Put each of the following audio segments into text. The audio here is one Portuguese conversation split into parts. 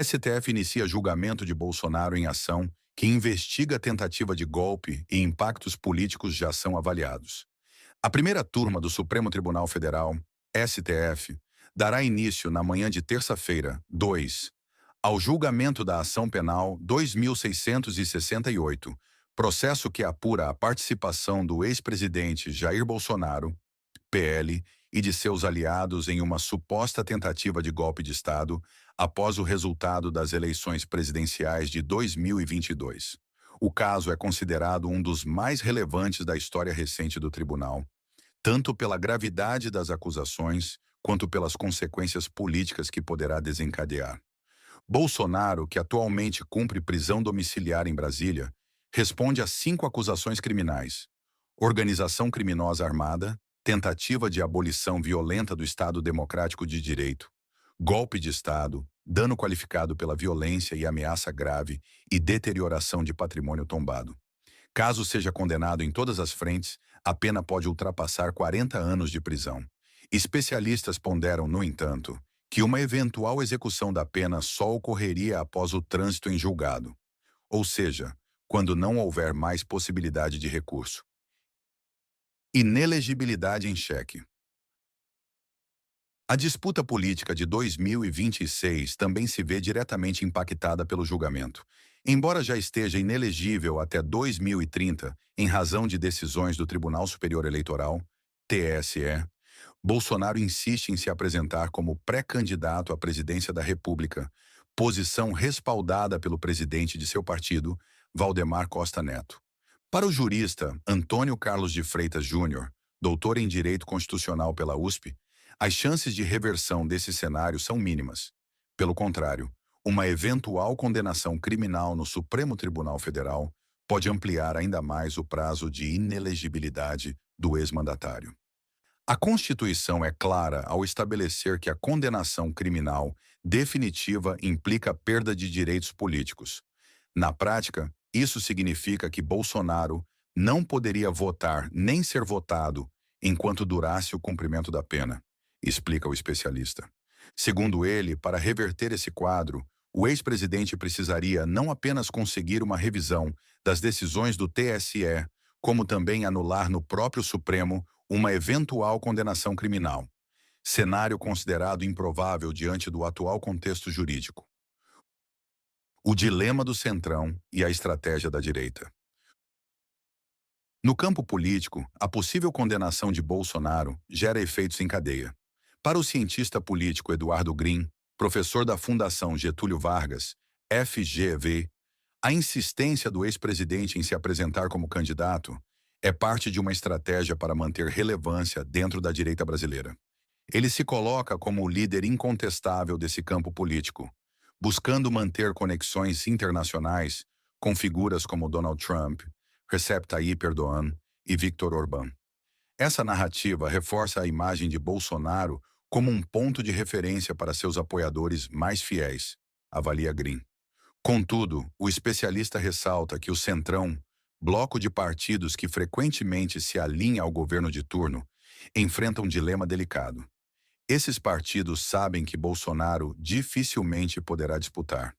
STF inicia julgamento de Bolsonaro em ação que investiga a tentativa de golpe e impactos políticos já são avaliados. A primeira turma do Supremo Tribunal Federal, STF, dará início na manhã de terça-feira, 2, ao julgamento da ação penal 2668, processo que apura a participação do ex-presidente Jair Bolsonaro, PL, e de seus aliados em uma suposta tentativa de golpe de Estado após o resultado das eleições presidenciais de 2022. O caso é considerado um dos mais relevantes da história recente do tribunal, tanto pela gravidade das acusações quanto pelas consequências políticas que poderá desencadear. Bolsonaro, que atualmente cumpre prisão domiciliar em Brasília, responde a 5 acusações criminais: organização criminosa armada, tentativa de abolição violenta do Estado Democrático de Direito, golpe de Estado, dano qualificado pela violência e ameaça grave e deterioração de patrimônio tombado. Caso seja condenado em todas as frentes, a pena pode ultrapassar 40 anos de prisão. Especialistas ponderam, no entanto, que uma eventual execução da pena só ocorreria após o trânsito em julgado, ou seja, quando não houver mais possibilidade de recurso. Inelegibilidade em xeque. A disputa política de 2026 também se vê diretamente impactada pelo julgamento. Embora já esteja inelegível até 2030, em razão de decisões do Tribunal Superior Eleitoral, TSE, Bolsonaro insiste em se apresentar como pré-candidato à presidência da República, posição respaldada pelo presidente de seu partido, Valdemar Costa Neto. Para o jurista Antônio Carlos de Freitas Júnior, doutor em Direito Constitucional pela USP, as chances de reversão desse cenário são mínimas. Pelo contrário, uma eventual condenação criminal no Supremo Tribunal Federal pode ampliar ainda mais o prazo de inelegibilidade do ex-mandatário. A Constituição é clara ao estabelecer que a condenação criminal definitiva implica perda de direitos políticos. Na prática, isso significa que Bolsonaro não poderia votar nem ser votado enquanto durasse o cumprimento da pena, explica o especialista. Segundo ele, para reverter esse quadro, o ex-presidente precisaria não apenas conseguir uma revisão das decisões do TSE, como também anular no próprio Supremo uma eventual condenação criminal, cenário considerado improvável diante do atual contexto jurídico. O dilema do centrão e a estratégia da direita. No campo político, a possível condenação de Bolsonaro gera efeitos em cadeia. Para o cientista político Eduardo Green, professor da Fundação Getúlio Vargas, FGV, a insistência do ex-presidente em se apresentar como candidato é parte de uma estratégia para manter relevância dentro da direita brasileira. Ele se coloca como o líder incontestável desse campo político, buscando manter conexões internacionais com figuras como Donald Trump, Recep Tayyip Erdogan e Viktor Orbán. Essa narrativa reforça a imagem de Bolsonaro como um ponto de referência para seus apoiadores mais fiéis, avalia Green. Contudo, o especialista ressalta que o Centrão, bloco de partidos que frequentemente se alinha ao governo de turno, enfrenta um dilema delicado. Esses partidos sabem que Bolsonaro dificilmente poderá disputar.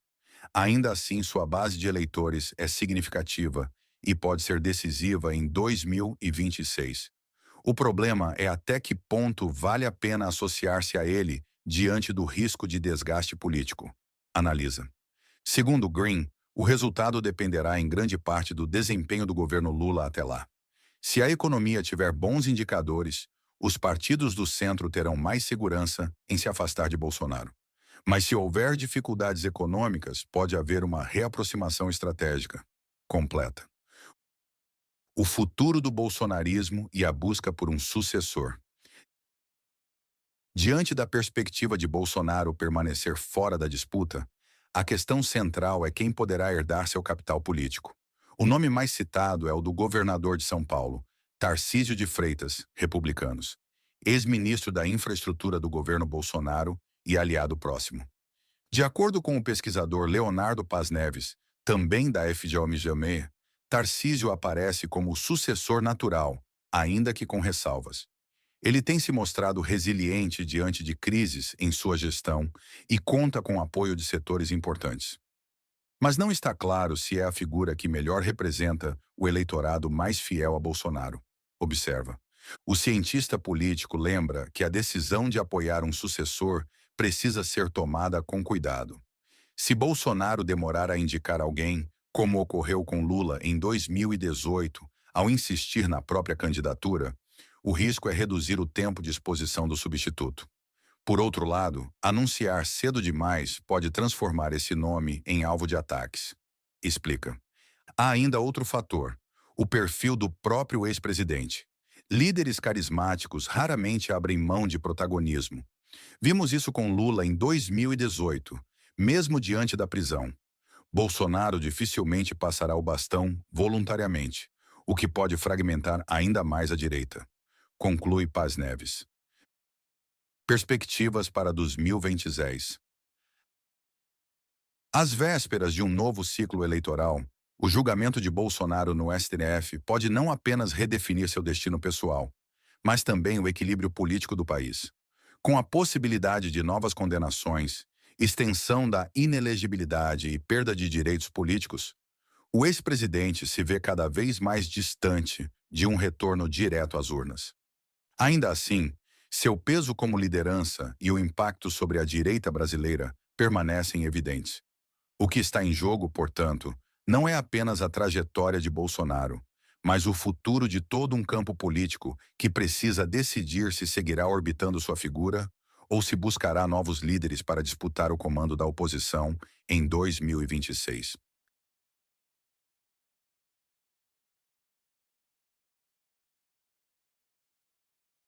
Ainda assim, sua base de eleitores é significativa e pode ser decisiva em 2026. O problema é até que ponto vale a pena associar-se a ele diante do risco de desgaste político, analisa. Segundo Green, o resultado dependerá em grande parte do desempenho do governo Lula até lá. Se a economia tiver bons indicadores, os partidos do centro terão mais segurança em se afastar de Bolsonaro. Mas se houver dificuldades econômicas, pode haver uma reaproximação estratégica completa. O futuro do bolsonarismo e a busca por um sucessor. Diante da perspectiva de Bolsonaro permanecer fora da disputa, a questão central é quem poderá herdar seu capital político. O nome mais citado é o do governador de São Paulo, Tarcísio de Freitas, republicanos, ex-ministro da Infraestrutura do governo Bolsonaro e aliado próximo. De acordo com o pesquisador Leonardo Paz Neves, também da FGV, Tarcísio aparece como o sucessor natural, ainda que com ressalvas. Ele tem se mostrado resiliente diante de crises em sua gestão e conta com o apoio de setores importantes. Mas não está claro se é a figura que melhor representa o eleitorado mais fiel a Bolsonaro. Observa. O cientista político lembra que a decisão de apoiar um sucessor precisa ser tomada com cuidado. Se Bolsonaro demorar a indicar alguém, como ocorreu com Lula em 2018, ao insistir na própria candidatura, o risco é reduzir o tempo de exposição do substituto. Por outro lado, anunciar cedo demais pode transformar esse nome em alvo de ataques. Explica. Há ainda outro fator: o perfil do próprio ex-presidente. Líderes carismáticos raramente abrem mão de protagonismo. Vimos isso com Lula em 2018, mesmo diante da prisão. Bolsonaro dificilmente passará o bastão voluntariamente, o que pode fragmentar ainda mais a direita. Conclui Paz Neves. Perspectivas para 2026. Às vésperas de um novo ciclo eleitoral, o julgamento de Bolsonaro no STF pode não apenas redefinir seu destino pessoal, mas também o equilíbrio político do país. Com a possibilidade de novas condenações, extensão da inelegibilidade e perda de direitos políticos, o ex-presidente se vê cada vez mais distante de um retorno direto às urnas. Ainda assim, seu peso como liderança e o impacto sobre a direita brasileira permanecem evidentes. O que está em jogo, portanto, não é apenas a trajetória de Bolsonaro, mas o futuro de todo um campo político que precisa decidir se seguirá orbitando sua figura ou se buscará novos líderes para disputar o comando da oposição em 2026.